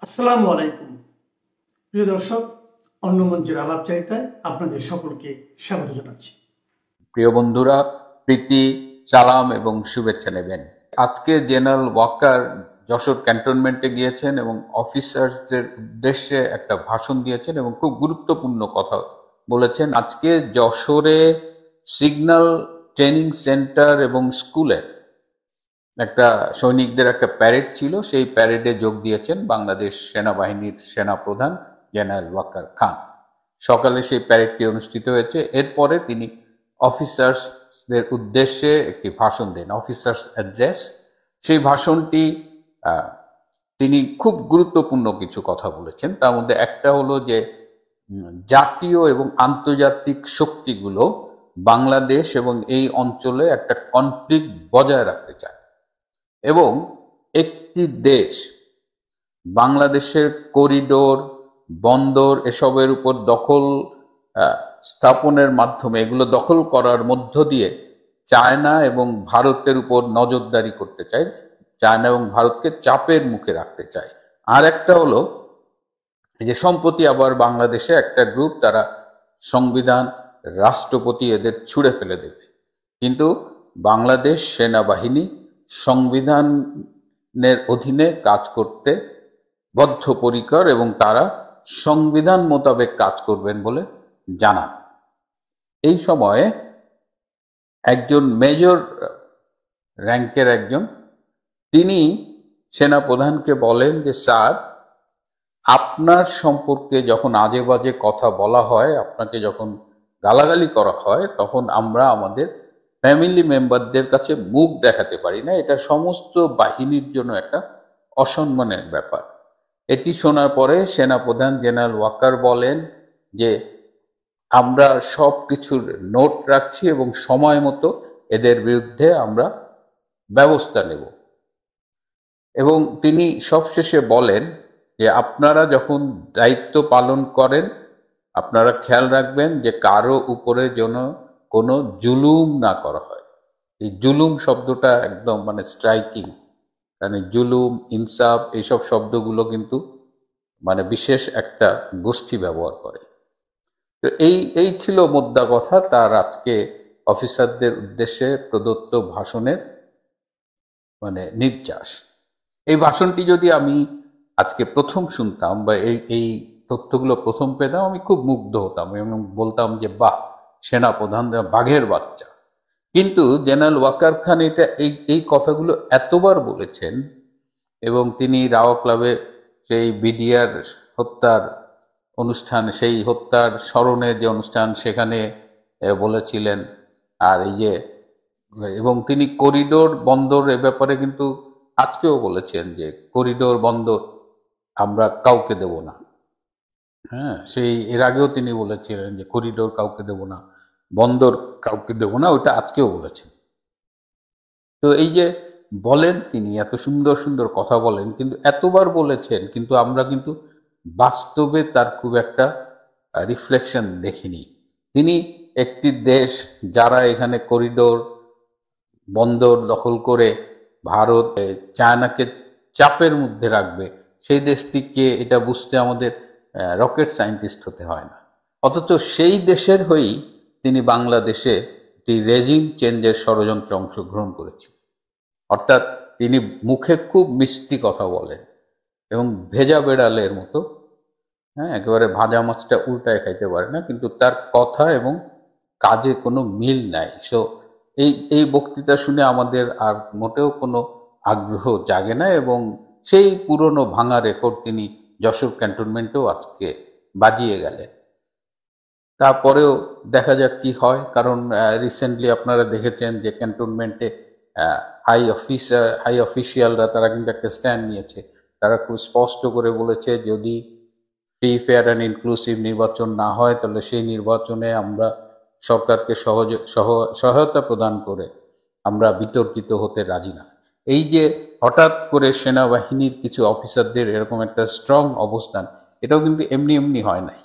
আসসালামু আলাইকুম প্রিয় দর্শক, অন্য মঞ্চের আলাপচারিতায় আপনাদের সকলকে স্বাগত জানাচ্ছি। প্রিয় বন্ধুরা, প্রীতি, সালাম এবং শুভেচ্ছা নেবেন। আজকে জেনারেল ওয়াকার যশোর ক্যান্টনমেন্টে গিয়েছেন এবং অফিসারদের উদ্দেশ্যে একটা ভাষণ দিয়েছেন এবং খুব গুরুত্বপূর্ণ কথা বলেছেন। আজকে যশোরে সিগন্যাল ট্রেনিং সেন্টার এবং স্কুলে একটা সৈনিকদের একটা প্যারেড ছিল, সেই প্যারেডে যোগ দিয়েছেন বাংলাদেশ সেনাবাহিনীর সেনাপ্রধান জেনারেল ওয়াকার খান। সকালে সেই প্যারেডটি অনুষ্ঠিত হয়েছে। এরপরে তিনি অফিসার্সদের উদ্দেশ্যে একটি ভাষণ দেন, অফিসার্স অ্যাড্রেস। সেই ভাষণটি তিনি খুব গুরুত্বপূর্ণ কিছু কথা বলেছেন। তার মধ্যে একটা হলো যে জাতীয় এবং আন্তর্জাতিক শক্তিগুলো বাংলাদেশ এবং এই অঞ্চলে একটা কনফ্লিক্ট বজায় রাখতে চায় এবং একটি দেশ বাংলাদেশের করিডোর, বন্দর এসবের উপর দখল স্থাপনের মাধ্যমে, এগুলো দখল করার মধ্য দিয়ে চায়না এবং ভারতের উপর নজরদারি করতে চায়, চায়না এবং ভারতকে চাপের মুখে রাখতে চায়। আর একটা হলো এই যে সম্প্রতি আবার বাংলাদেশে একটা গ্রুপ, তারা সংবিধান, রাষ্ট্রপতি এদের ছুঁড়ে ফেলে দেবে, কিন্তু বাংলাদেশ সেনাবাহিনী সংবিধানের অধীনে কাজ করতে বদ্ধপরিকর এবং তারা সংবিধান মোতাবেক কাজ করবেন বলে জানান। এই সময়ে একজন মেজর র্যাঙ্কের একজন, তিনি সেনাপ্রধানকে বলেন যে স্যার, আপনার সম্পর্কে যখন আজে বাজে কথা বলা হয়, আপনাকে যখন গালাগালি করা হয়, তখন আমরা আমাদের ফ্যামিলি মেম্বারদের কাছে মুখ দেখাতে পারি না। এটা সমস্ত বাহিনীর জন্য একটা অসম্মানের ব্যাপার। এটি শোনার পরে সেনাপ্রধান জেনারেল ওয়াকার বলেন যে আমরা সব কিছুর নোট রাখছি এবং সময় মতো এদের বিরুদ্ধে আমরা ব্যবস্থা নেব। এবং তিনি সবশেষে বলেন যে আপনারা যখন দায়িত্ব পালন করেন, আপনারা খেয়াল রাখবেন যে কারো উপরে যেন কোনো জুলুম না করা হয়। এই জুলুম শব্দটা একদম স্ট্রাইকিং, কারণ জুলুম, ইনসাফ এইসব শব্দগুলো কিন্তু বিশেষ একটা গোষ্ঠী ব্যবহার করে। তো এই ছিল মোদ্দা কথা তার আজকে অফিসারদের উদ্দেশ্যে প্রদত্ত ভাষণের নির্যাস। এই ভাষণটি যদি আমি আজকে প্রথম শুনতাম বা এই তথ্যগুলো প্রথম পেতাম, আমি খুব মুগ্ধ হতাম এবং বলতাম যে বাহ, সেনাপ্রধানরা বাঘের বাচ্চা। কিন্তু জেনারেল ওয়াকার খান এই কথাগুলো এতবার বলেছেন এবং তিনি রাওয়া ক্লাবে সেই বিডিআর হত্যার অনুষ্ঠান, সেই হত্যার স্মরণে যে অনুষ্ঠান, সেখানে বলেছিলেন। আর এবং তিনি করিডোর, বন্দর এ ব্যাপারে কিন্তু আজকেও বলেছেন যে করিডোর, বন্দর আমরা কাউকে দেব না। হ্যাঁ, সেই এর আগেও তিনি বলেছিলেন যে করিডোর কাউকে দেব না, বন্দর কাউকে দেব না, ওটা আজকেও বলেছেন। তো এই যে বলেন, তিনি এত সুন্দর সুন্দর কথা বলেন, কিন্তু এতবার বলেছেন, কিন্তু আমরা কিন্তু বাস্তবে তার খুব একটা রিফ্লেকশন দেখিনি। তিনি একটি দেশ যারা এখানে করিডোর, বন্দর দখল করে ভারত, চায়নাকে চাপের মধ্যে রাখবে, সেই দেশটিকে এটা বুঝতে আমাদের রকেট সায়েন্টিস্ট হতে হয় না। অথচ সেই দেশের হয়েই তিনি বাংলাদেশে একটি রেজিম চেঞ্জের ষড়যন্ত্রে অংশগ্রহণ করেছেন। অর্থাৎ তিনি মুখে খুব মিষ্টি কথা বলেন এবং ভেজা বেড়ালের মতো, একেবারে ভাজা মাছটা উল্টায় খাইতে পারে না, কিন্তু তার কথা এবং কাজে কোনো মিল নাই। এই বক্তৃতা শুনে আমাদের আর মোটেও কোনো আগ্রহ জাগে না এবং সেই পুরনো ভাঙা রেকর্ড তিনি যশোর ক্যান্টনমেন্টেও আজকে বাজিয়ে গেলেন। তারপরেও দেখা যাক কি হয়, কারণ রিসেন্টলি আপনারা দেখেছেন যে ক্যান্টনমেন্টে হাই অফিসিয়ালরা তারা কিন্তু একটা স্ট্যান্ড নিয়েছে। তারা খুব স্পষ্ট করে বলেছে, যদি ফ্রি, ফেয়ার অ্যান্ড ইনক্লুসিভ নির্বাচন না হয়, তাহলে সেই নির্বাচনে আমরা সরকারকে সহায়তা প্রদান করে আমরা বিতর্কিত হতে রাজি না। এই যে হঠাৎ করে সেনাবাহিনীর কিছু অফিসারদের এরকম একটা স্ট্রং অবস্থান, এটাও কিন্তু এমনি এমনি হয় নাই।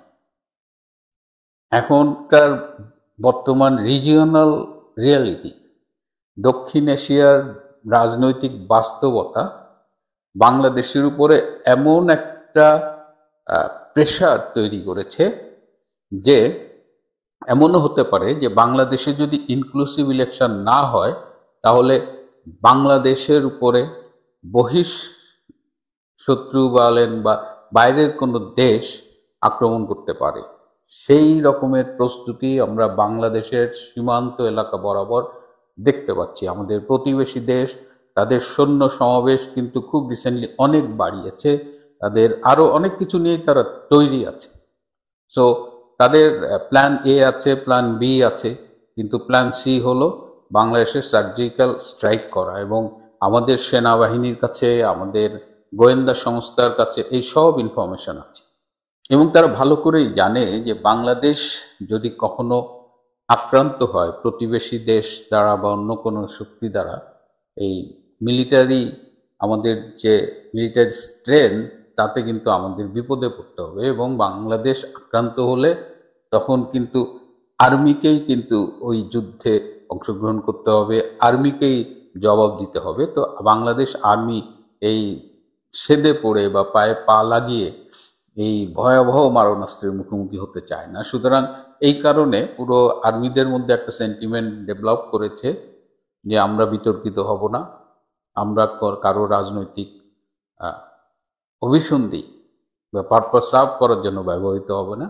এখনকার বর্তমান রিজিওনাল রিয়ালিটি, দক্ষিণ এশিয়ার রাজনৈতিক বাস্তবতা বাংলাদেশের উপরে এমন একটা একটা প্রেশার তৈরি করেছে যে এমনও হতে পারে যে বাংলাদেশে যদি ইনক্লুসিভ ইলেকশন না হয় তাহলে বাংলাদেশের উপরে শত্রু বলেন বা বাইরের কোনো দেশ আক্রমণ করতে পারে। সেই রকমের প্রস্তুতি আমরা বাংলাদেশের সীমান্ত এলাকা বরাবর দেখতে পাচ্ছি। আমাদের প্রতিবেশী দেশ তাদের সৈন্য সমাবেশ কিন্তু খুব রিসেন্টলি অনেক বাড়িয়েছে, তাদের আরো অনেক কিছু নিয়ে তারা তৈরি আছে। সো তাদের প্ল্যান এ আছে, প্ল্যান বি আছে, কিন্তু প্ল্যান সি হলো বাংলাদেশের সার্জিক্যাল স্ট্রাইক করা। এবং আমাদের সেনাবাহিনীর কাছে, আমাদের গোয়েন্দা সংস্থার কাছে এই সব ইনফরমেশন আছে এবং তারা ভালো করেই জানে যে বাংলাদেশ যদি কখনো আক্রান্ত হয় প্রতিবেশী দেশ দ্বারা বা অন্য কোনো শক্তি দ্বারা, এই আমাদের যে মিলিটারি স্ট্রেংথ তাতে কিন্তু আমাদের বিপদে পড়তে হবে। এবং বাংলাদেশ আক্রান্ত হলে তখন কিন্তু আর্মিকেই কিন্তু ওই যুদ্ধে অংশগ্রহণ করতে হবে, আর্মিকেই জবাব দিতে হবে। তো বাংলাদেশ আর্মি এই সেদে পড়ে বা পায়ে পা লাগিয়ে এই ভয়াবহ মারণাস্ত্রের মুখোমুখি হতে চায় না। সুতরাং এই কারণে পুরো আর্মিদের মধ্যে একটা সেন্টিমেন্ট ডেভেলপ করেছে যে আমরা বিতর্কিত হব না, আমরা কারো রাজনৈতিক অভিসন্ধি বা পারপাস সার্ভ করার জন্য ব্যবহৃত হবে না।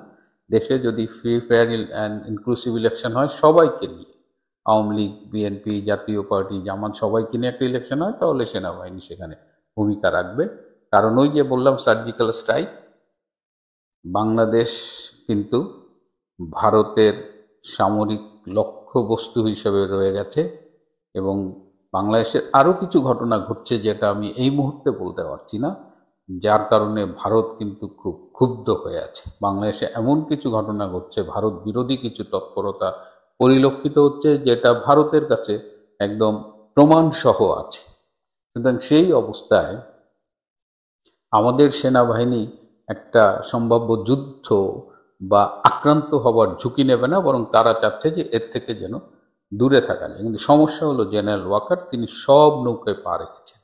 দেশে যদি free fair and inclusive election হয় সবাইকে নিয়ে, আওয়ামী লীগ, বিএনপি, জাতীয় পার্টি, জামাত সবাইকে নিয়ে একটা ইলেকশন হয়, তাহলে সেনাবাহিনী সেখানে ভূমিকা রাখবে। কারণ ওই যে বললাম সার্জিক্যাল স্ট্রাইক, বাংলাদেশ কিন্তু ভারতের সামরিক লক্ষ্যবস্তু হিসেবে রয়ে গেছে এবং বাংলাদেশের আরও কিছু ঘটনা ঘটছে যেটা আমি এই মুহূর্তে বলতে পারছি না, যার কারণে ভারত কিন্তু খুব ক্ষুব্ধ হয়ে আছে। বাংলাদেশে এমন কিছু ঘটনা ঘটছে, ভারত বিরোধী কিছু তৎপরতা পরিলক্ষিত হচ্ছে যেটা ভারতের কাছে একদম প্রমাণসহ আছে। সুতরাং সেই অবস্থায় আমাদের সেনাবাহিনী একটা সম্ভাব্য যুদ্ধ বা আক্রান্ত হবার ঝুঁকি নেবে না, বরং তারা চাচ্ছে যে এর থেকে যেন দূরে থাকা যায়। কিন্তু সমস্যা হলো জেনারেল ওয়াকার তিনি সব নৌকায় পা রেখেছেন।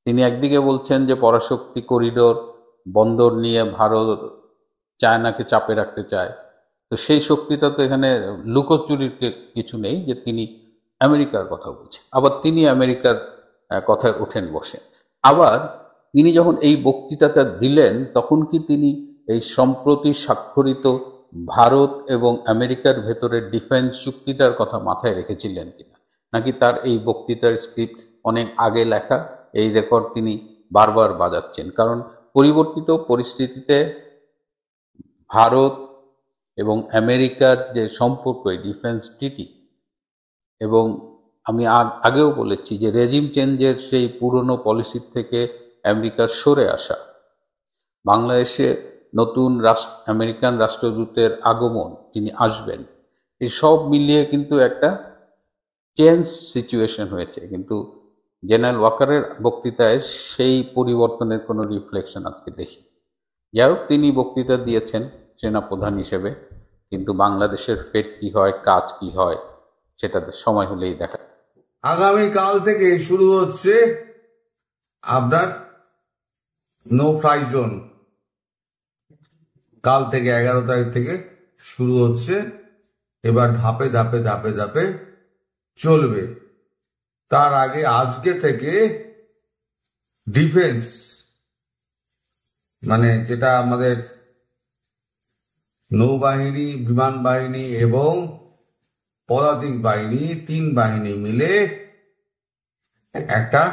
তিনি একদিকে বলছেন যে পরাশক্তি করিডোর বন্দর নিয়ে ভারত চায়নাকে চাপে রাখতে চায়, তো সেই শক্তিটা তো এখানে লুকোচুরির কিছু নেই যে তিনি আমেরিকার কথা বলছেন, আবার তিনি আমেরিকার কথায় ওঠেন বসেন। আবার তিনি যখন এই বক্তৃতাটা দিলেন তখন কি তিনি এই সম্প্রতি স্বাক্ষরিত ভারত এবং আমেরিকার ভেতরের ডিফেন্স চুক্তিটার কথা মাথায় রেখেছিলেন কিনা, নাকি তার এই বক্তৃতার স্ক্রিপ্ট অনেক আগে লেখা, এই রেকর্ড তিনি বারবার বাজাচ্ছেন? কারণ পরিবর্তিত পরিস্থিতিতে ভারত এবং আমেরিকার যে সম্পর্ক, এই ডিফেন্স ট্রিটি, এবং আমি আগেও বলেছি যে রেজিম চেঞ্জের সেই পুরনো পলিসির থেকে আমেরিকার সরে আসা, বাংলাদেশে নতুন আমেরিকান রাষ্ট্রদূতের আগমন, তিনি আসবেন, এই সব মিলিয়ে কিন্তু একটা চেঞ্জ সিচুয়েশন হয়েছে। কিন্তু জেনারেল ওয়াকারের বক্তৃতায় সেই পরিবর্তনের কোনো রিফ্লেকশন আজকে দেখি। যাই হোক, তিনি বক্তৃতা দিয়েছেন সেনাপ্রধান হিসেবে, কিন্তু বাংলাদেশের ফেট কি হয়, কাজ কি হয়, সেটা সময় হলেই দেখা। আগামীকাল থেকে শুরু হচ্ছে আপনার নো ফ্লাই জোন। কাল থেকে 11 তারিখ থেকে শুরু হচ্ছে। এবার ধাপে ধাপে ধাপে ধাপে চলবে। তার আগে আজকে থেকে ডিফেন্স মানে যেটা আমাদের নৌবাহিনী, বিমান বাহিনী এবং পদাতিক বাহিনী, 3 বাহিনী মিলে একটা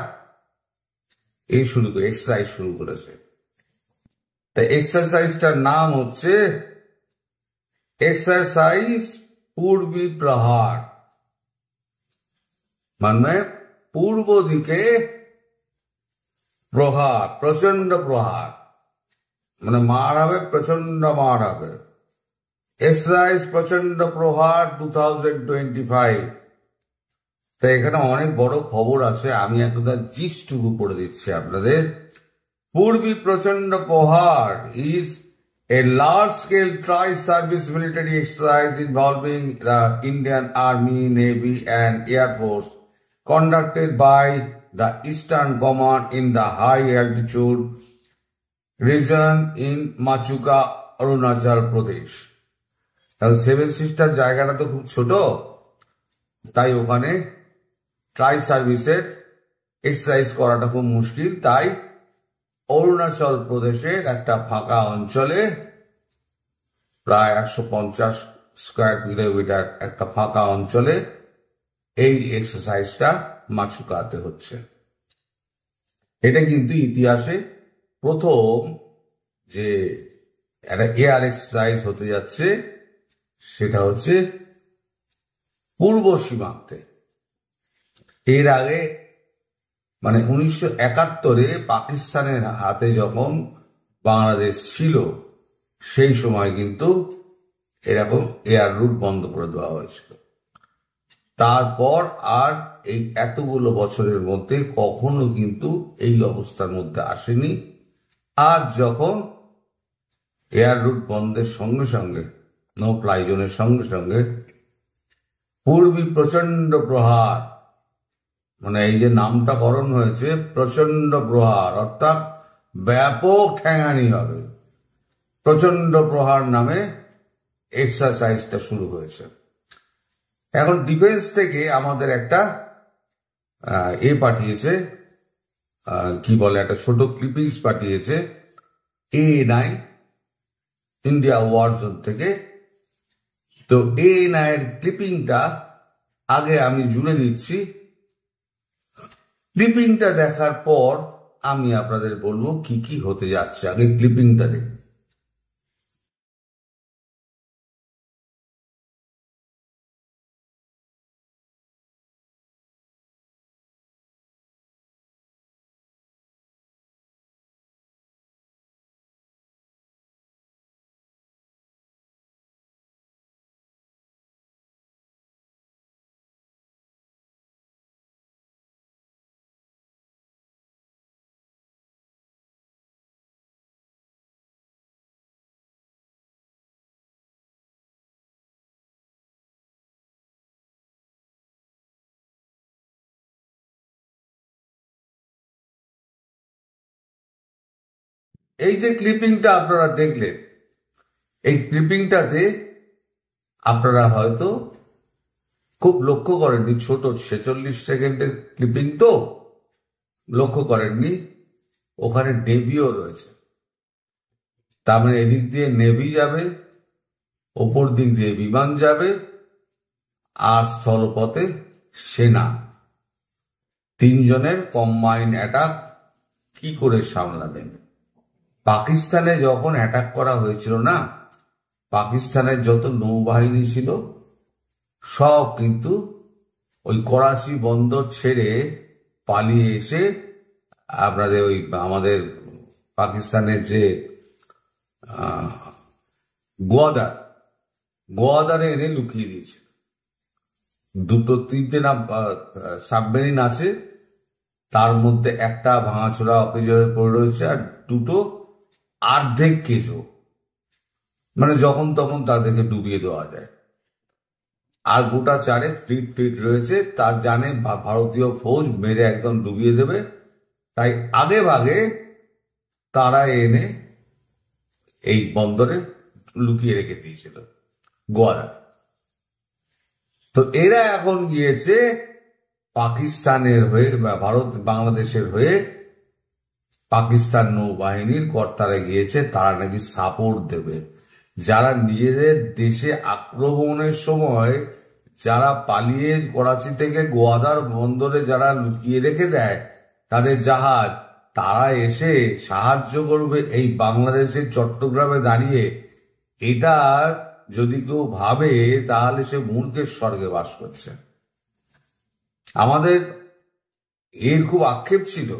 এক্সারসাইজ শুরু করেছে। তাই এক্সারসাইজটার নাম হচ্ছে এক্সারসাইজ পূর্বী প্রহার। মানে পূর্ব দিকে প্রহার, প্রচন্ড প্রহার, মানে মার হবে, প্রচন্ড মার হবে। এক্সারসাইজ প্রচন্ড প্রহার 2025। তাই এখানে অনেক বড় খবর আছে, আমি একটা জিস্টটুকু পড়ে দিচ্ছি আপনাদের। পূর্বী প্রচন্ড প্রহার is a large-scale tri-service military exercise involving the Indian Army, Navy and Air Force conducted by the Eastern Command in the high altitude region in Mechuka, Arunachal Pradesh. কারণ সেভেন সিস্টার জায়গাটা তো খুব ছোট, তাই ওখানে ট্রাই সার্ভিসের এক্সারসাইজ করাটা খুব মুশকিল। তাই অরুণাচল প্রদেশের একটা ফাঁকা অঞ্চলে, প্রায় 150 স্কোয়ার কিলোমিটার একটা ফাঁকা অঞ্চলে এই এক্সারসাইজটা মাচুকাতে হচ্ছে। এটা কিন্তু ইতিহাসে প্রথম যে একটা এয়ার এক্সারসাইজ হতে যাচ্ছে, সেটা হচ্ছে পূর্ব সীমান্তে। এর আগে মানে 1971-এ পাকিস্তানের হাতে যখন বাংলাদেশ ছিল, সেই সময় কিন্তু এরকম এয়ার রুট বন্ধ করে দেওয়া হয়েছিল। তারপর আর এই এতগুলো বছরের মধ্যে কখনো কিন্তু এই অবস্থার মধ্যে আসেনি। আজ যখন এয়ার রুট বন্ধের সঙ্গে সঙ্গে, নো ফ্লাই জোনের সঙ্গে সঙ্গে পূর্বী প্রচন্ড প্রহার, মানে এই যে নামটা করণ হয়েছে প্রচন্ড প্রহার, অর্থাৎ ব্যাপক ঠ্যাঙানি হবে, প্রচন্ড প্রহার নামে এক্সারসাইজটা শুরু হয়েছে। এখন ডিফেন্স থেকে আমাদের একটা পাঠিয়েছে, কি বলে, একটা ছোট ক্লিপিংস পাঠিয়েছে A9 ইন্ডিয়া ওয়ার জোন থেকে। তো A9 এর ক্লিপিংটা আগে আমি জুড়ে দিচ্ছি। ক্লিপিংটা দেখার পর আমি আপনাদের বলবো কি কি হতে যাচ্ছে। আগে ক্লিপিংটা দেখুন। এই যে ক্লিপিংটা আপনারা দেখলেন, এই ক্লিপিংটাতে আপনারা হয়তো খুব লক্ষ্য করেননি, ছোট 46 সেকেন্ডের ক্লিপিং তো লক্ষ্য করেননি, ওখানে নেভিও রয়েছে। তার মানে এদিক দিয়ে নেভি যাবে, ওপর দিক দিয়ে বিমান যাবে, আর স্থলপথে সেনা। তিনজনের কম্বাইন্ড অ্যাটাক কি করে সামলাবেন? পাকিস্তানে যখন অ্যাটাক করা হয়েছিল না, পাকিস্তানের যত নৌবাহিনী ছিল সব কিন্তু ওই করাচি বন্দর ছেড়ে পালিয়ে এসে আপনাদের ওই আমাদের পাকিস্তানের যে গোয়াদারে এনে লুকিয়ে দিয়েছিল। দুটো তিনটে না সাবমেরিন আছে, তার মধ্যে একটা ভাঙাচোরা অকেজো পড়ে রয়েছে, আর দুটো অর্ধেক কেজো, মানে যখন তখন তাদেরকে ডুবিয়ে দেওয়া যায়। আর গোটা চারে ফ্লিট রয়েছে, তার জানে ভারতীয় ফৌজ মেরে একদম ডুবিয়ে দেবে, তাই আগে ভাগে তারা এনে এই বন্দরে লুকিয়ে রেখে দিয়েছিল গোয়ার। তো এরা এখন গিয়েছে পাকিস্তানের হয়ে বা ভারত বাংলাদেশের হয়ে পাকিস্তান নৌবাহিনীর কর্তারা গিয়েছে, তারা নাকি সাপোর্ট দেবে। যারা নিজেদের দেশে আক্রমণের সময় যারা পালিয়ে করাচি থেকে গোয়াদার বন্দরে যারা লুকিয়ে রেখে দেয় তাদের জাহাজ, তারা এসে সাহায্য করবে এই বাংলাদেশের চট্টগ্রামে দাঁড়িয়ে, এটা যদি কেউ ভাবে তাহলে সে মূর্খের স্বর্গে বাস করছে। আমাদের এর খুব আক্ষেপ ছিল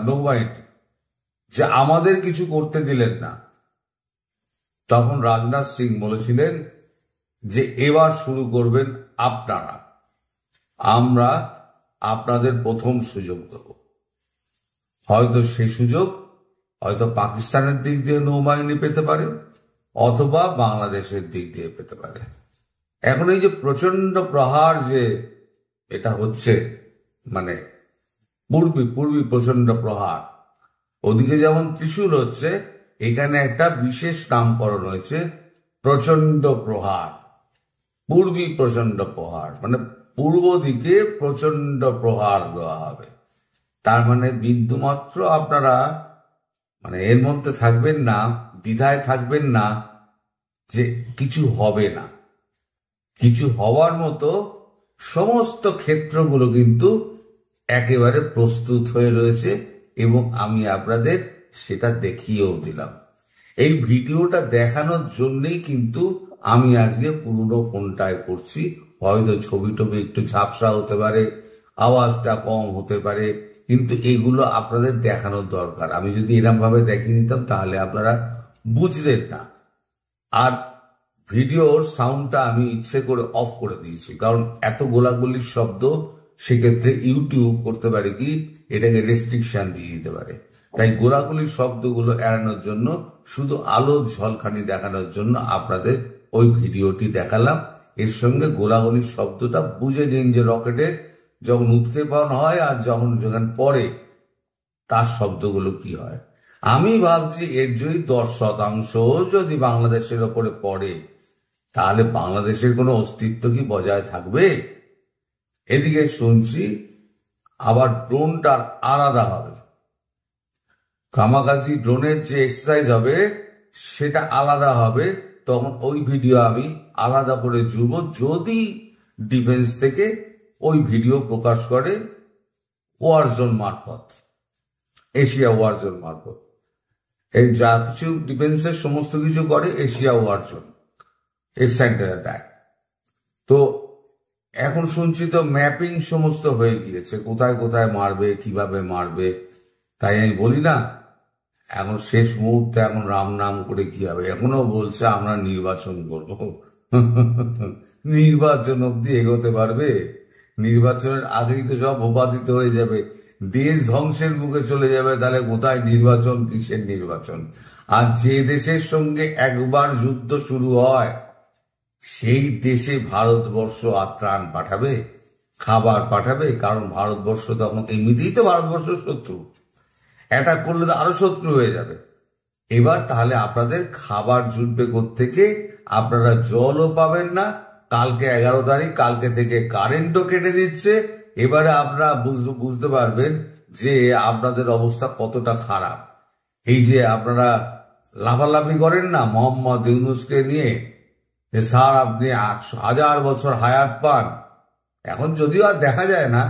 নৌবাহিনী যে আমাদের কিছু করতে দিলেন না। তখন রাজনাথ সিং বলেছিলেন যে এবার শুরু করবেন আপনারা, আমরা আপনাদের প্রথম সুযোগ দেব। হয়তো সেই সুযোগ হয়তো পাকিস্তানের দিক দিয়ে নৌবাহিনী পেতে পারে, অথবা বাংলাদেশের দিক দিয়ে পেতে পারে। এখন এই যে প্রচন্ড প্রহার যে এটা হচ্ছে, মানে পূর্বী প্রচন্ড প্রহার, ওদিকে যেমন ত্রিশূল হচ্ছে, এখানে একটা বিশেষ নামকরণ হয়েছে প্রচন্ড প্রহার, পূর্বী প্রচন্ড প্রহার, মানে পূর্ব দিকে প্রচন্ড প্রহার দেওয়া হবে। তার মানে বিন্দুমাত্র আপনারা মানে এর মধ্যে থাকবেন না, দ্বিধায় থাকবেন না যে কিছু হবে না। কিছু হওয়ার মতো সমস্ত ক্ষেত্রগুলো কিন্তু একেবারে প্রস্তুত হয়ে রয়েছে এবং আমি আপনাদের সেটা দেখিয়েও দিলাম। এই ভিডিওটা দেখানোর জন্যই কিন্তু আমি আজকে পুরনো ফোনটায় করছি। হয়তো ছবি টবি একটু ঝাপসা হতে পারে, আওয়াজটা কম হতে পারে, কিন্তু এগুলো আপনাদের দেখানোর দরকার। আমি যদি এরকম ভাবে দেখিয়ে দিতাম তাহলে আপনারা বুঝলেন না। আর ভিডিওর সাউন্ডটা আমি ইচ্ছে করে অফ করে দিয়েছি, কারণ এত গোলাগুলির শব্দ সেক্ষেত্রে ইউটিউব করতে পারে কি এটাকে রেস্ট্রিকশন দিয়ে দিতে পারে। তাই গোলাগুলির শব্দগুলো এড়ানোর জন্য, শুধু আলোর ঝলকানি দেখানোর জন্য আপনাদের ওই ভিডিওটি দেখালাম। এর সঙ্গে গোলাগুলির শব্দটা বুঝে নিন যে রকেটের যখন উৎক্ষেপণ হয় আর যখন পড়ে তার শব্দগুলো কি হয়। আমি ভাবছি এর যদি 10% যদি বাংলাদেশের ওপরে পড়ে তাহলে বাংলাদেশের কোনো অস্তিত্ব কি বজায় থাকবে? এদিকে শুনছি আবার ড্রোনটা আলাদা হবে, কামাকাজি ড্রোনের যে এক্সারসাইজ হবে সেটা আলাদা হবে। তখন ওই ভিডিও আমি আলাদা করে জুড়ব, যদি ডিফেন্স থেকে ওই ভিডিও প্রকাশ করে ওয়ারজোন মারফত, এশিয়া ওয়ারজোন মারফত। এই যা কিছু ডিফেন্সের সমস্ত কিছু করে এশিয়া ওয়ারজোন এই সেন্টারে দেয়। তো এখন শুনছি তো ম্যাপিং সমস্ত হয়ে গিয়েছে, কোথায় কোথায় মারবে, কিভাবে মারবে। তাই আমি বলি না, এখন শেষ মুহূর্তে এখন রাম নাম করে কি হবে। এখনো বলছে আমরা নির্বাচন করব। নির্বাচন অব্দি এগোতে পারবে? নির্বাচনের আগেই তো সব উপাদিত হয়ে যাবে, দেশ ধ্বংসের মুখে চলে যাবে। তাহলে কোথায় নির্বাচন, কিসের নির্বাচন? আর যে দেশের সঙ্গে একবার যুদ্ধ শুরু হয় সেই দেশে ভারতবর্ষ আর ত্রাণ পাঠাবে, খাবার পাঠাবে? কারণ ভারতবর্ষ তখন এমনিতেই তো ভারতবর্ষ শত্রু, অ্যাটাক করলে তো আরো শত্রু হয়ে যাবে। এবার তাহলে আপনাদের খাবার জুটবে কোত্থেকে? আপনারা জলও পাবেন না। কালকে 11 তারিখ, কালকে থেকে কারেন্টও কেটে দিচ্ছে। এবারে আপনারা বুঝতে পারবেন যে আপনাদের অবস্থা কতটা খারাপ। এই যে আপনারা লাফালাফি করেন না মোহাম্মদ ইউনূসকে নিয়ে, যে স্যার আপনি 1000 বছর হায়াত পান, এখন যদিও আর দেখা যায় না,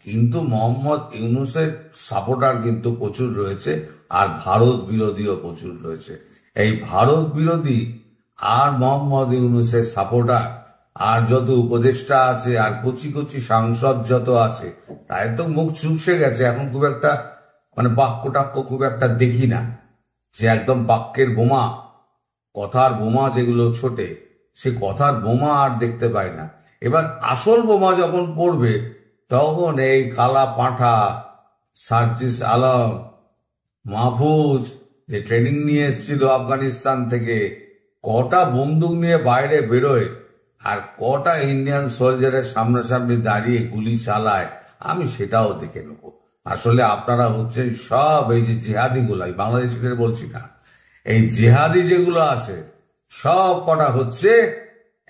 কিন্তু মোহাম্মদ ইউনূসের সাপোর্টার কিন্তু প্রচুর রয়েছে, আর ভারত বিরোধীও প্রচুর রয়েছে। এই ভারত বিরোধী আর মোহাম্মদ ইউনূসের সাপোর্টার আর যত উপদেষ্টা আছে আর কচি কচি সাংসদ যত আছে, তাই তো মুখ চুপসে গেছে। এখন খুব একটা মানে বাক্য টাক্য খুব একটা দেখি না, যে একদম বাক্যের বোমা, কথার বোমা যেগুলো ছোটে, সে কথার বোমা আর দেখতে পাই না। এবার আসল বোমা যখন পড়বে তখন এই কালা পাঁঠা, সার্জিস আলম, মাহফুজ যে ট্রেনিং নিয়ে এসেছিল আফগানিস্তান থেকে, কটা বন্দুক নিয়ে বাইরে বেরোয় আর কটা ইন্ডিয়ান সোলজারের সামনাসামনি দাঁড়িয়ে গুলি চালায়, আমি সেটাও দেখে নেব। আসলে আপনারা হচ্ছে সব এই যে জেহাদি গুলাই, বাংলাদেশিদের বলছি না, এই জেহাদি যেগুলো আছে সব কটা হচ্ছে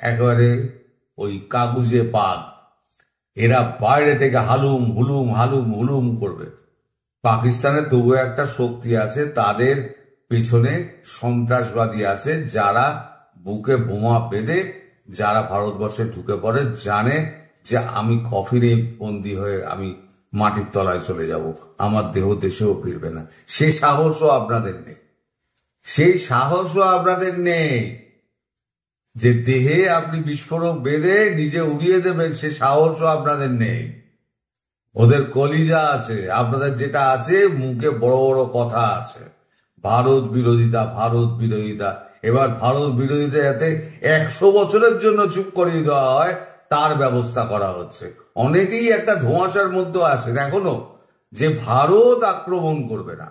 একেবারে ওই কাগুজে পাগ। এরা বাইরে থেকে হালুম হুলুম হালুম হুলুম করবে। পাকিস্তানের তবু একটা শক্তি আছে, তাদের পেছনে সন্ত্রাসবাদী আছে যারা বুকে বোমা বেঁধে যারা ভারতবর্ষে ঢুকে পড়ে, জানে যে আমি কফিনে বন্দী হয়ে আমি মাটির তলায় চলে যাব, আমার দেহ দেশেও ফিরবে না। সে সাহসও আপনাদের নেই, সেই সাহসও আপনাদের নেই যে দেহে আপনি বিস্ফোরক বেঁধে নিজে উড়িয়ে দেবেন, সে সাহসও আপনাদের নেই। ওদের কলিজা আছে, আপনাদের যেটা আছে মুখে বড় বড় কথা আছে, ভারত বিরোধিতা, ভারত বিরোধিতা। এবার ভারত বিরোধিতা যাতে 100 বছরের জন্য চুপ করিয়ে দেওয়া হয় তার ব্যবস্থা করা হচ্ছে। অনেকেই একটা ধোঁয়াশার মধ্যে আছেন এখনো, যে ভারত আক্রমণ করবে না,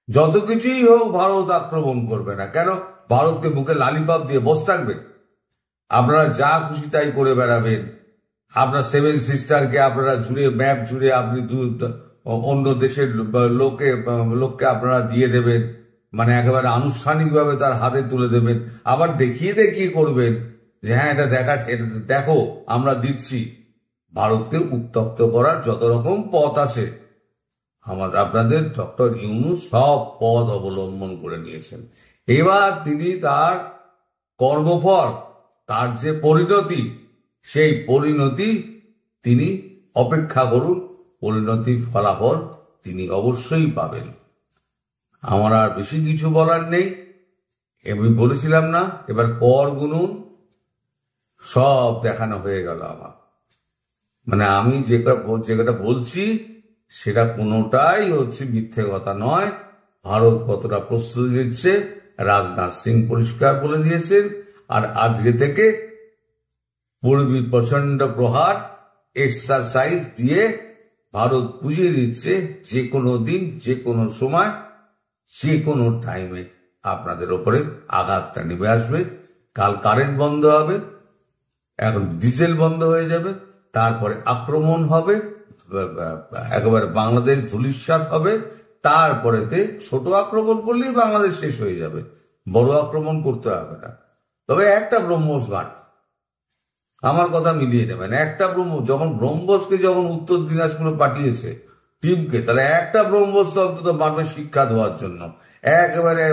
যত কিছুই হোক ভারত আক্রমণ করবে না। কেন? ভারতকে বুকে লালিপাপ দিয়ে বসে থাকবে? আপনারা যা খুশি তাই করে বেড়াবেন। আপনার 7 সিস্টারকে আপনারা জুড়ে ম্যাপ জুড়ে আপনি অন্য দেশের লোককে আপনারা দিয়ে দেবেন, মানে একেবারে আনুষ্ঠানিকভাবে তার হাতে তুলে দেবেন, আবার দেখিয়ে দেখিয়ে করবেন যে হ্যাঁ এটা দেখাচ্ছে, এটা দেখো আমরা দিচ্ছি। ভারতকে উত্তপ্ত করার যত রকম পথ আছে আপনাদের ডক্টর ইউনূস সব পথ অবলম্বন করে নিয়েছেন। এবার তিনি তার কর্মফল, তার যে পরিণতি, সেই পরিণতি তিনি অপেক্ষা করুন, পরিণতির ফলাফল তিনি অবশ্যই পাবেন। আমার আর বেশি কিছু বলার নেই। আমি বলেছিলাম না, এবার কর গুনুন, সব দেখানো হয়ে গেল আমার। মানে আমি যেটা বলছি সেটা কোনোটাই হচ্ছে মিথ্যে কথা নয়। ভারত কতটা প্রস্তুতি নিচ্ছে রাজনাথ সিং পরিষ্কার বলে দিয়েছেন। আর আজকে থেকে প্রচন্ড প্রহার এক্সারসাইজ দিয়ে ভারত বুঝিয়ে দিচ্ছে যে কোনো দিন, যে কোনো সময়, যে কোনো টাইমে আপনাদের ওপরে আঘাতটা নেমে আসবে। কাল কারেন্ট বন্ধ হবে, এখন ডিজেল বন্ধ হয়ে যাবে, তারপরে আক্রমণ হবে, একেবারে বাংলাদেশ ধূলিসাৎ হবে। তারপরেতে ছোট আক্রমণ করলেই বাংলাদেশ শেষ হয়ে যাবে, বড় আক্রমণ করতে হবে না। তবে একটা ব্রহ্মোস মারবে, আমার কথা মিলিয়ে নেবেন। একটা যখন ব্রহ্মোসকে যখন উত্তর দিনাজপুরে পাঠিয়েছে টিমকে, তাহলে একটা ব্রহ্মোস অন্তত মারবে শিক্ষা দেওয়ার জন্য। একেবারে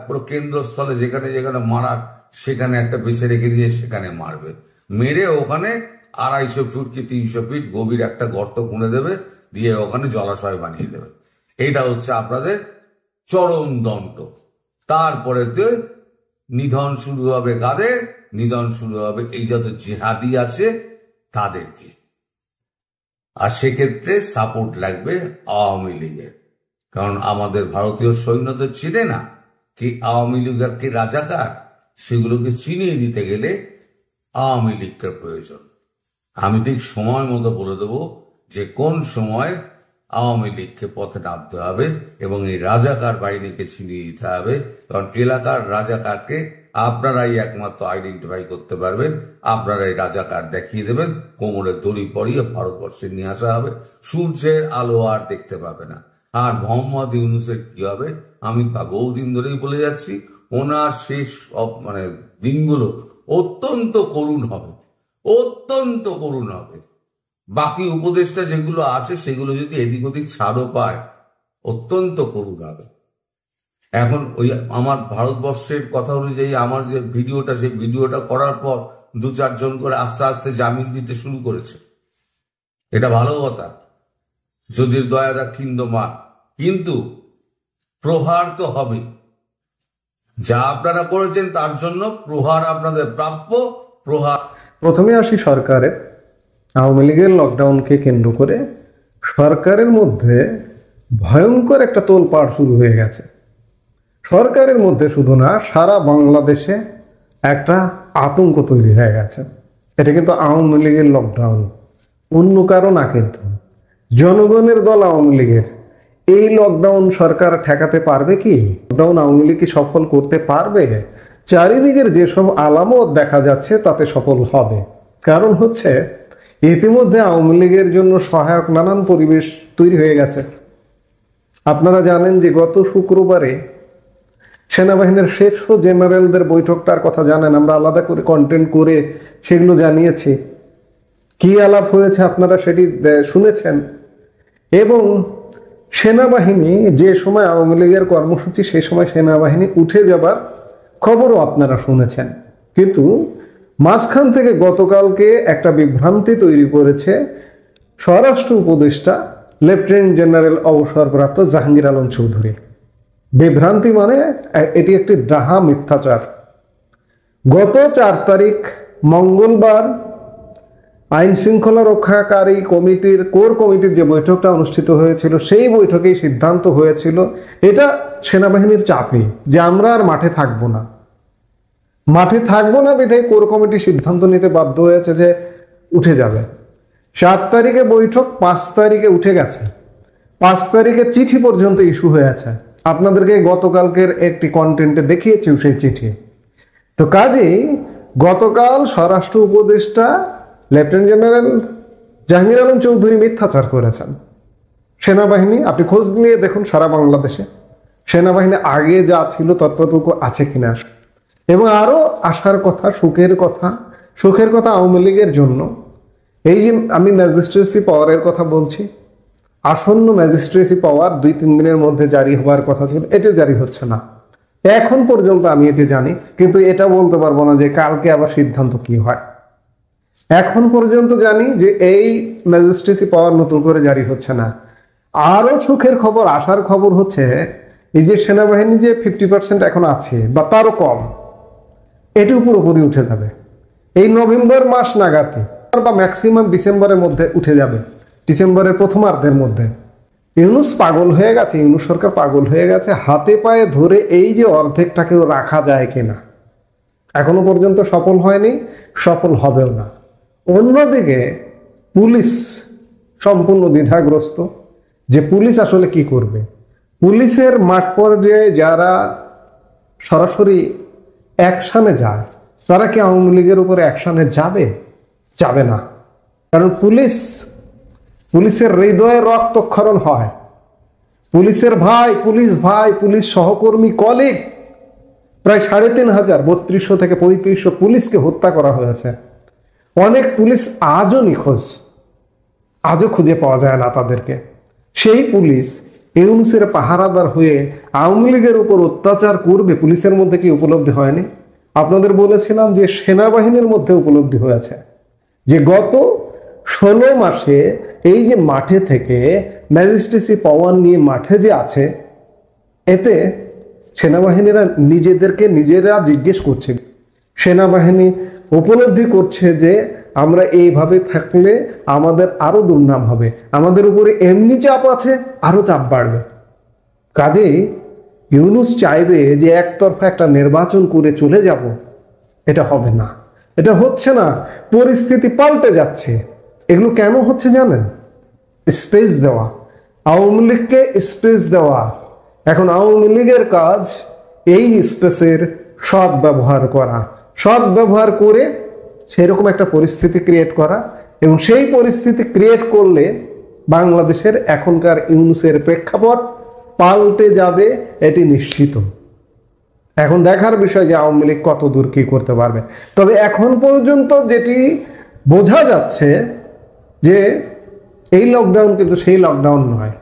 পুরো কেন্দ্রস্থলে যেখানে যেখানে মারার সেখানে একটা বেছে রেখে দিয়ে সেখানে মারবে। মেরে ওখানে 250 ফুট কি 300 ফিট গভীর একটা গর্ত খুঁড়ে দেবে, দিয়ে ওখানে জলাশয় বানিয়ে দেবে। এটা হচ্ছে আপনাদের চরম দণ্ড। তারপরেতে নিধন শুরু হবে কাদের? নিধন শুরু হবে এই যত জিহাদি আছে তাদেরকে। আর সেক্ষেত্রে সাপোর্ট লাগবে আওয়ামী লীগের, কারণ আমাদের ভারতীয় সৈন্য তো চিনে না কি আওয়ামী লীগের কি রাজাকার। সেগুলোকে চিনিয়ে দিতে গেলে আওয়ামী লীগকে প্রয়োজন। আমি ঠিক সময় মতো বলে দেবো যে কোন সময় আওয়ামী লীগকে পথে নামতে হবে এবং এই রাজাকার বাহিনীকে ছিনিয়ে দিতে হবে। কারণ এলাকার রাজাকারকে আপনারাই একমাত্র আইডেন্টিফাই করতে পারবেন, আপনারাই রাজাকার দেখিয়ে দেবেন, কোমরে দড়ি পরিয়ে ভারতবর্ষে নিয়ে আসা হবে, সূর্যের আলো আর দেখতে পাবে না। আর মোহাম্মদ ইউনূসের কি হবে? আমি বহুদিন ধরেই বলে যাচ্ছি, ওনার শেষ দিনগুলো অত্যন্ত করুণ হবে, অত্যন্ত করুণ হবে। বাকি উপদেশটা যেগুলো আছে সেগুলো যদি এদিক ওদিক ছাড়ও পায়, অত্যন্ত করুণ হবে। এখন ওই আমার ভারতবর্ষের কথা অনুযায়ী আমার যে ভিডিওটা, সেই ভিডিওটা করার পর 2-4 জন করে আস্তে আস্তে জামিন দিতে শুরু করেছে। এটা ভালো কথা, যদি দয়া দাক্ষিণ্য মান, কিন্তু প্রহার তো হবে। যা আপনারা করেছেন তার জন্য প্রহার আপনাদের প্রাপ্য। প্রহার প্রথমে আসি সরকারের। আওয়ামী লীগের লকডাউনকে কেন্দ্র করে সরকারের মধ্যে ভয়ঙ্কর একটা তোলপাড় শুরু হয়ে গেছে। সরকারের মধ্যে শুধু না, সারা বাংলাদেশে একটা আতঙ্ক তৈরি হয়ে গেছে। এটা কিন্তু আওয়ামী লীগের লকডাউন, অন্য কারো না। কিন্তু জনগণের দল আওয়ামী লীগের। এই লকডাউন সরকার ঠেকাতে পারবে কি? লকডাউন আওয়ামী লীগ কি সফল করতে পারবে? চারিদিকের যেসব আলামত দেখা যাচ্ছে তাতে সফল হবে। কারণ হচ্ছে ইতিমধ্যে আওয়ামী লীগের জন্য সহায়ক নানান পরিবেশ তৈরি হয়ে গেছে। আপনারা জানেন যে গত শুক্রবারে সেনাবাহিনীর শীর্ষ জেনারেলদের বৈঠকটার কথা জানেন, আমরা আলাদা করে কন্টেন্ট করে সেগুলো জানিয়েছি। কি আলাপ হয়েছে আপনারা সেটি শুনেছেন। এবং সেনাবাহিনী যে সময় আওয়ামী লীগের কর্মসূচি, সেই সময় সেনাবাহিনী উঠে যাবার খবরও আপনারা শুনেছেন। কিন্তু মাঝখান থেকে গতকালকে একটা বিভ্রান্তি তৈরি করেছে স্বরাষ্ট্র উপদেষ্টা লেফটেন্যান্ট জেনারেল অবসরপ্রাপ্ত জাহাঙ্গীর আলম চৌধুরী। বিভ্রান্তি মানে এটি একটি ডাহা মিথ্যাচার। গত 4 তারিখ মঙ্গলবার আইন শৃঙ্খলা রক্ষাকারী কমিটির কোর কমিটির যে বৈঠকটা অনুষ্ঠিত হয়েছিল, সেই বৈঠকেই সিদ্ধান্ত হয়েছিল এটা সেনাবাহিনীর চাপে যে আমরা আর মাঠে থাকবো না। মাঠে থাকবো না বিধায় কোর কমিটি সিদ্ধান্ত নিতে বাধ্য হয়েছে যে উঠে যাবে। 7 তারিখে বৈঠক, 5 তারিখে উঠে গেছে। 5 তারিখে চিঠি পর্যন্ত ইস্যু হয়েছে। আপনাদেরকে গতকালকের একটি কন্টেন্টে দেখিয়েছি সেই চিঠি। তো কাজেই গতকাল স্বরাষ্ট্র উপদেষ্টা লেফটেন্যান্ট জেনারেল জাহাঙ্গীর আলম চৌধুরী মিথ্যাচার করেছেন। সেনাবাহিনী আপনি খোঁজ নিয়ে দেখুন সারা বাংলাদেশে সেনাবাহিনী আগে যা ছিল ততটুকু আছে কিনা। এবং আরো আসার কথা, সুখের কথা আওয়ামী লীগের জন্য, এই যে আমি ম্যাজিস্ট্রেসি পাওয়ারের কথা বলছি, আসন্ন ম্যাজিস্ট্রেসি পাওয়ার 2-3 দিনের মধ্যে জারি হওয়ার কথা ছিল, এটাও জারি হচ্ছে না এখন পর্যন্ত। আমি এটি জানি, কিন্তু এটা বলতে পারবো না যে কালকে আবার সিদ্ধান্ত কি হয়। এখন পর্যন্ত জানি যে এই ম্যাজিস্ট্রেসি পাওয়ার নতুন করে জারি হচ্ছে না। আরো সুখের খবর, আসার খবর হচ্ছে এই যে সেনাবাহিনী যে 50% এখন আছে বা তারও কম, এটিও পুরোপুরি উঠে যাবে এই নভেম্বর মাস নাগাদে, বা ম্যাক্সিমাম ডিসেম্বরের মধ্যে উঠে যাবে, ডিসেম্বরের প্রথমার্ধের মধ্যে। ইউনূস পাগল হয়ে গেছে, ইউনূস সরকার পাগল হয়ে গেছে, হাতে পায়ে ধরে এই যে অর্ধেকটাকেও রাখা যায় কিনা এখনো পর্যন্ত সফল হয়নি, সফল হবেও না। অন্যদিকে পুলিশ সম্পূর্ণ দ্বিধাগ্রস্ত যে পুলিশ আসলে কি করবে। পুলিশের মাঠ পর্যায়ে যারা সরাসরি অ্যাকশনে যায়, তারা কি আওয়ামী লীগের উপরে অ্যাকশনে যাবে না। কারণ পুলিশের হৃদয়ে রক্তক্ষরণ হয়। পুলিশের ভাই, পুলিশ সহকর্মী, কলিগ প্রায় 3500, 3200 থেকে 3500 পুলিশকে হত্যা করা হয়েছে। অনেক পুলিশ আজও নিখোঁজ, আজও খুঁজে পাওয়া যায় না তাদেরকে। সেই পুলিশ ইউনূসের পাহারাদার হয়ে আওয়ামী লীগের উপর অত্যাচার করবে, পুলিশের মধ্যে কি উপলব্ধি হয়নি? আপনাদের বলেছিলাম যে সেনাবাহিনীর মধ্যে উপলব্ধি হয়েছে যে গত 16 মাসে এই যে মাঠে থেকে ম্যাজিস্ট্রেসি পাওয়ার নিয়ে মাঠে যে আছে, এতে সেনাবাহিনীরা নিজেদেরকে নিজেরা জিজ্ঞেস করছে। সেনাবাহিনী উপলব্ধি করছে যে আমরা এইভাবে থাকলে আমাদের আরো দুর্নাম হবে, আমাদের উপরে এমনি চাপ আছে, আরো চাপ বাড়বে। কাজেই ইউনূস চাইবে যে একতরফা একটা নির্বাচন করে চলে যাব, এটা হবে না, এটা হচ্ছে না, পরিস্থিতি পাল্টে যাচ্ছে। এগুলো কেন হচ্ছে জানেন? স্পেস দেওয়া, আওয়ামী লীগকে স্পেস দেওয়া। এখন আওয়ামী লীগের কাজ এই স্পেসের সৎ ব্যবহার করে সেরকম একটা পরিস্থিতি ক্রিয়েট করা, এবং সেই পরিস্থিতি ক্রিয়েট করলে বাংলাদেশের এখনকার ইউনূসের প্রেক্ষাপট পাল্টে যাবে, এটি নিশ্চিত। এখন দেখার বিষয় যে আওয়ামী লীগ কত দূর কি করতে পারবে। তবে এখন পর্যন্ত যেটি বোঝা যাচ্ছে যে এই লকডাউন কিন্তু সেই লকডাউন নয়,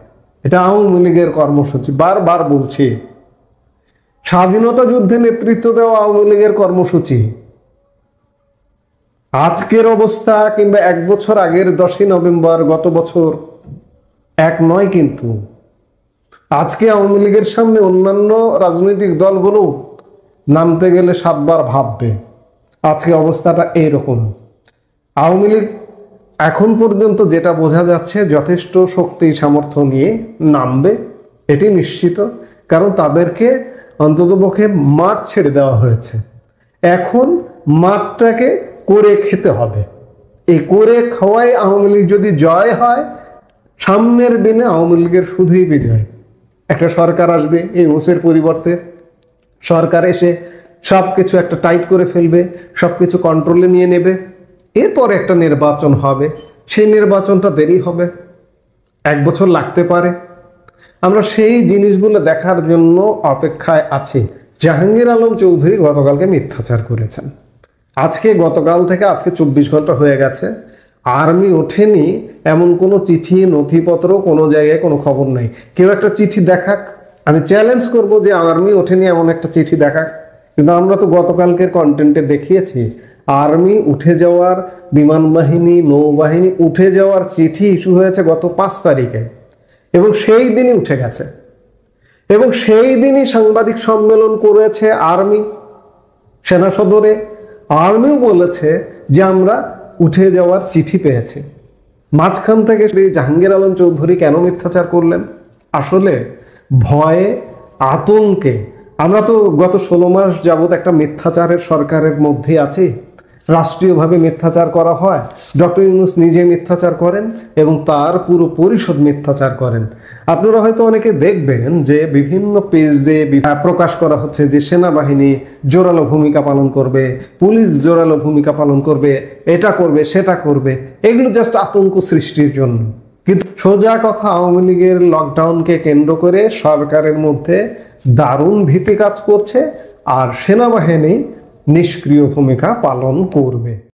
এটা আওয়ামী লীগের কর্মসূচি। বারবার বলছি, স্বাধীনতা যুদ্ধে নেতৃত্ব দেওয়া আওয়ামী লীগের কর্মসূচি। আজকের অবস্থা কিংবা 1 বছর আগের 10ই নভেম্বর গত বছর এক নয়। কিন্তু আজকে আওয়ামী লীগের সামনে অন্যান্য রাজনৈতিক দলগুলো নামতে গেলে 7 বার ভাববে। আজকে অবস্থাটা এইরকম। আওয়ামী লীগ এখন পর্যন্ত যেটা বোঝা যাচ্ছে যথেষ্ট শক্তি সামর্থ্য নিয়ে নামবে, এটি নিশ্চিত। কারণ তাদেরকে অন্ততপক্ষে মাঠ ছেড়ে দেওয়া হয়েছে, এখন মাঠটাকে করে খেতে হবে। এই করে খাওয়ায় আওয়ামী লীগ যদি জয় হয়, সামনের দিনে আওয়ামী লীগের শুধুই বিজয়। একটা সরকার আসবে এই ইউনূসের পরিবর্তে, সরকার এসে সবকিছু একটা টাইট করে ফেলবে, সবকিছু কন্ট্রোলে নিয়ে নেবে। এরপরে একটা নির্বাচন হবে, সেই নির্বাচনটা দেরি হবে, 1 বছর লাগতে পারে। আমরা সেই জিনিসগুলো দেখার জন্য অপেক্ষায় আছি। জাহাঙ্গীর আলম চৌধুরী গতকালকে মিথ্যাচার করেছেন। গতকাল থেকে আজকে 24 ঘন্টা হয়ে গেছে, আর্মি ওঠেনি এমন কোনো চিঠি নথিপত্র কোনো জায়গায় কোনো খবর নেই। কেউ একটা চিঠি দেখাক, আমি চ্যালেঞ্জ করব যে আর্মি ওঠেনি এমন একটা চিঠি দেখাক। কিন্তু আমরা তো গতকালকের কন্টেন্টে দেখিয়েছি আর্মি উঠে যাওয়ার, বিমান বাহিনী নৌবাহিনী উঠে যাওয়ার চিঠি ইস্যু হয়েছে গত 5 তারিখে, এবং সেই দিনই উঠে গেছে। এবং সেই দিনই সাংবাদিক সম্মেলন করেছে আর্মি সেনা সদরে। আর্মিও বলেছে যে আমরা উঠে যাওয়ার চিঠি পেয়েছে। মাঝখান থেকে জাহাঙ্গীর আলম চৌধুরী কেন মিথ্যাচার করলেন? আসলে ভয়ে, আতঙ্কে। আমরা তো গত 16 মাস যাবত একটা মিথ্যাচারের সরকারের মধ্যে আছি। রাষ্ট্রীয়ভাবে মিথ্যাচার করা হয়, ডক্টর ইউনূস নিজে মিথ্যাচার করেন এবং তার পুরো পরিষদ মিথ্যাচার করেন। আপনারা হয়তো অনেকে দেখবেন যে বিভিন্ন পেজে প্রকাশ করা হচ্ছে যে সেনাবাহিনী জোরালো ভূমিকা পালন করবে, পুলিশ জোরালো ভূমিকা পালন করবে, এটা করবে সেটা করবে। এগুলো জাস্ট আতঙ্ক সৃষ্টির জন্য। কিন্তু সোজা কথা, আওয়ামী লীগের লকডাউনকে কেন্দ্র করে সরকারের মধ্যে দারুণ ভীতি কাজ করছে, আর সেনাবাহিনী নিষ্ক্রিয় ভূমিকা পালন করবে।